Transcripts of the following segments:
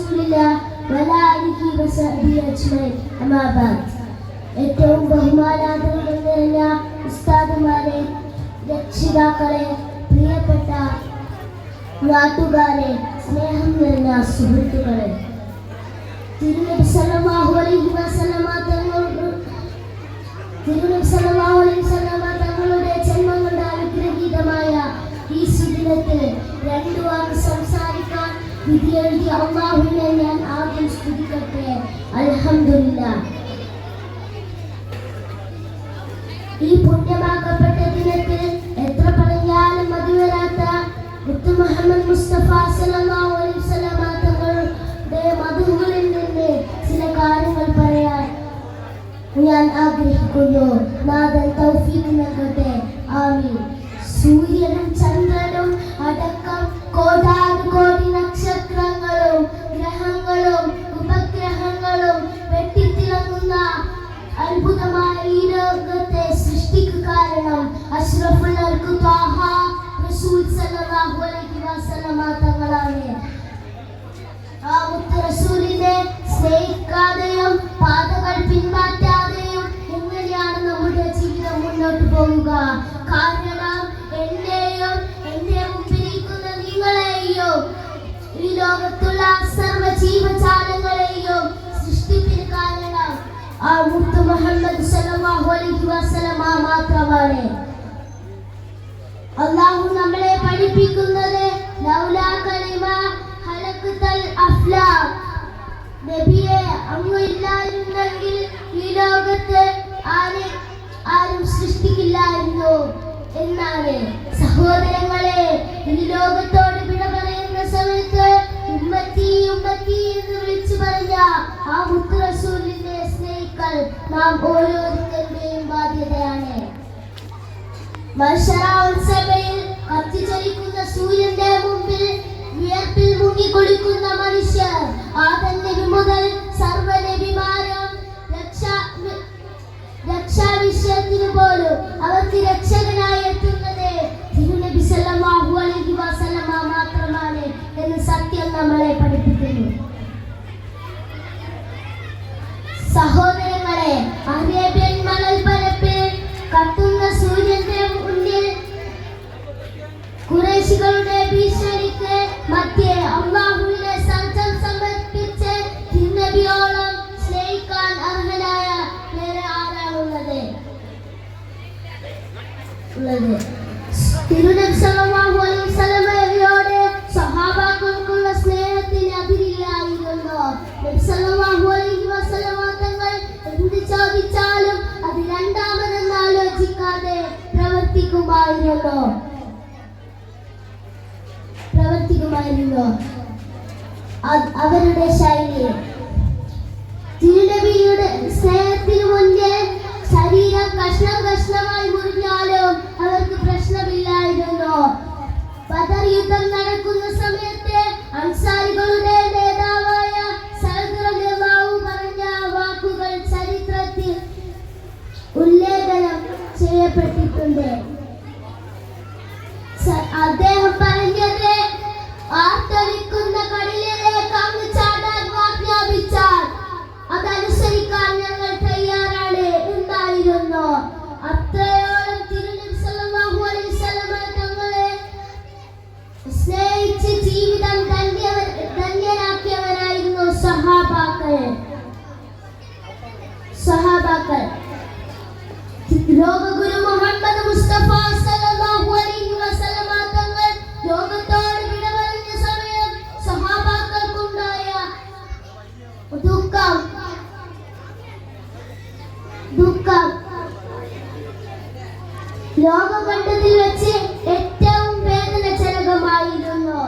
റസൂലില്ലാഹി വഅലാ ആലിഹി വസഹ്ബിഹി അജ്മഈൻ. അമ്മാ ബഅദ്. ഏറ്റവും ബഹുമാനാദരങ്ങൾ നിറഞ്ഞ ഉസ്താദുമാരെ, രക്ഷിതാക്കളെ, പ്രിയപ്പെട്ട നാട്ടുകാരെ, സ്നേഹം നിറഞ്ഞ സുഹൃത്തുക്കളെ, തിരുനബി സല്ലല്ലാഹു അലൈഹി വസല്ലമ തങ്ങളുടെ ജന്മങ്ങളുടെ അനുഗ്രഹീതമായ ഈ സുദിനത്തിൽ രണ്ടു വാക്ക് സംസാരിക്കാൻ വിധിയെഴുതിയ അല്ലാഹുവിനെ ഞാൻ ആദ്യം സ്തുതിക്കട്ടെ. അൽഹംദുലില്ലാഹ്. ഈ പുണ്യമാക്കപ്പെട്ട ദിനത്തിൽ എത്ര പറഞ്ഞാലും മതിവരാത്ത മുത്ത് മുഹമ്മദ് മുസ്തഫ സല്ലല്ലാഹു അലൈഹി വസല്ലമ തങ്ങളുടെ മധുകളിൽ നിന്ന് ചില കാര്യങ്ങൾ പറയാൻ ഞാൻ ആഗ്രഹിക്കുന്നു. നാഥൻ തൗഫീഖ് നൽകട്ടെ. ആമീൻ. സൂര്യനും ചന്ദ്രനും അടക്കം കോടാനുകോടി നക്ഷത്രങ്ങളും ഗ്രഹങ്ങളും ഉപഗ്രഹങ്ങളും വെട്ടിത്തിളങ്ങുന്ന അത്ഭുതമായ ഈ ലോകത്തെ സൃഷ്ടിക്കു കാരണം അഷ്റഫുൽ ഖൽഖ് ത്വാഹ റസൂൽ സല്ലല്ലാഹു അലൈഹി വസല്ലമ തങ്ങളാണ്. ആ മുത്ത് റസൂലിനെ സ്നേഹിക്കാതെയും പാതകൾ പിൻമാറ്റാതെയും എങ്ങനെയാണ് നമ്മുടെ ജീവിതം മുന്നോട്ട് പോകുക? കാരണം എന്നെയും എന്റെ മുമ്പിലിരിക്കുന്ന നിങ്ങളെയും ഈ ലോകത്തുള്ള സർവ്വ ജീവജാലങ്ങളെയും സൃഷ്ടിപ്പിന് കാരണം ആ മുത്ത് മുഹമ്മദ് സല്ലല്ലാഹു അലൈഹി വസല്ലമ മാത്രമാണ്. അല്ലാഹു നമ്മളെ പഠിപ്പിക്കുന്നത് ലൗലാ കലിമ ഖലഖതൽ അഫ്ലാഖ്, നബിയെ അങ്ങ് ഇല്ലായിരുന്നെങ്കിൽ ഈ ലോകത്തെ ആരും സൃഷ്ടിക്കില്ലായിരുന്നു എന്നാണ്. സഹോദരങ്ങളെ, ഈ ലോകത്തോട് വിട പറയുന്ന സമയത്ത് ഉമ്മത്തി ഉമ്മത്തി എന്ന് വിളിച്ചു പറഞ്ഞ ആ മുത്ത് റസൂലിനെ സ്നേഹിക്കൽ നാം ഓരോരുത്തരുടെയും ബാധ്യതയാണ്. മഹ്ശറയിൽ കത്തിജ്വലിക്കുന്ന സൂര്യന്റെ മുമ്പിൽ വിയർപ്പിൽ മുങ്ങിക്കുളിക്കുന്ന മനുഷ്യർ, ആദം നബി മുതൽ സർവ്വ നബിമാരും രക്ഷാവിഷയത്തിന് പോലും അവർക്ക് രക്ഷകനായി എത്തുന്നത് തിരുനബി സല്ലല്ലാഹു അലൈഹി വസല്ലമ മാത്രമാണ് എന്ന് സത്യം നമ്മളെ പഠിപ്പിക്കുന്നു. സഹോദരങ്ങളെ, അറേബ്യൻ മണൽപ്പരപ്പിൽ കത്തുന്ന സൂര്യന്റെ മുന്നിൽ ഖുറൈശികളുടെ ഭീഷണിക്ക് മധ്യേ അല്ലാഹുവിനെ സജ്ജം സമർപ്പിച്ച് തിരുനബിയോളം സ്നേഹിക്കാൻ അർഹനായ വേറെ ആരാണുള്ളത്? തിരുനബി സല്ലല്ലാഹു അലൈഹി വസല്ലമയോട് സഹാബാക്കൾക്കുള്ള സ്നേഹത്തിന് അതിരില്ലായിരുന്നു. നബി സല്ലല്ലാഹു അലൈഹി വസല്ലമ തങ്ങൾ എന്ത് ചോദിച്ചാലും അത് രണ്ടാമതെന്ന് ആലോചിക്കാതെ പ്രവർത്തിക്കുമായിരുന്നു. അവരുടെ ശൈലി. തിരുനബിയുടെ സ്നേഹത്തിന് മുന്നേ ശരീരം കഷ്ണം കഷ്ണമായി മുറിഞ്ഞാലും അവർക്ക് പ്രശ്നമില്ലായിരുന്നു. ബദർ യുദ്ധം നടക്കുന്ന സമയത്ത് അൻസാരികളുടെ നേതാവായ സഅദ് റളിയല്ലാഹു പറഞ്ഞ വാക്കുകൾ ചരിത്രത്തിൽ ഉല്ലേഖനം ചെയ്യപ്പെട്ടിട്ടുണ്ട്. അദ്ദേഹം പറഞ്ഞത്, ആർത്തവിക്കുന്ന കടലിലേക്ക് അങ്ങ് ചാടാൻ ആജ്ഞാപിച്ചാൽ അതനുസരിക്കാൻ ഞങ്ങൾ തയ്യാറാണ് എന്നായിരുന്നു. അത്രയോളം തിരുനബി സല്ലല്ലാഹു അലൈഹി വസല്ലമ തങ്ങളെ സ്നേഹിച്ച് ജീവിതം ധന്യരാക്കിയവരായിരുന്നു സഹാബാക്കൾ. ലോകഗുരു മുഹമ്മദ് മുസ്തഫ സല്ലല്ലാഹു അലൈഹി വസല്ലമ തങ്ങൾ ലോകത്തോട് വിട പറഞ്ഞ സമയം സഹാബാക്കൾക്കുണ്ടായ ദുഃഖം ലോകം കണ്ടതിൽ വെച്ച് ഏറ്റവും വേദനജനകമായിരുന്നു.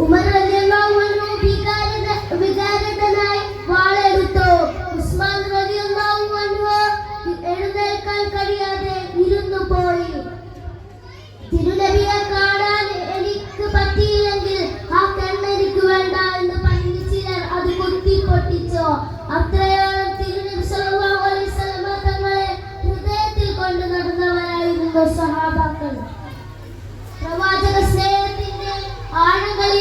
ഉമർ റളിയല്ലാഹു അൻഹു വികാരതനായി വാളെടുത്തു. ഉസ്മാൻ റളിയല്ലാഹു അൻഹു എഴുന്നേൽക്കാൻ കഴിയാതെ ഇരുന്നു പോയി. തിരുനബിയെ കാണാൻ എനിക്ക് പറ്റിയില്ലെങ്കിൽ ആ കണ്ണെനിക്ക് വേണ്ട എന്ന് പറഞ്ഞ് ചിലർ അത് കുത്തി പൊട്ടിച്ചു. അത്രയോളം തിരുനബി സല്ലല്ലാഹു അലൈഹി വസല്ലമ തങ്ങളെ ഹൃദയത്തിൽ കൊണ്ട് നടന്നവരായിരുന്നു സഹാബാക്കൾ. പ്രവാചക സ്നേഹത്തിന്റെ ആഴങ്ങൾ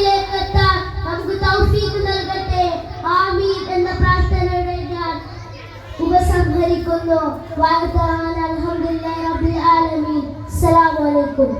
നിർത്തുന്നു. അൽഹംദുലില്ലാഹി റബ്ബിൽ ആലമീൻ. അസ്സലാമു അലൈക്കും.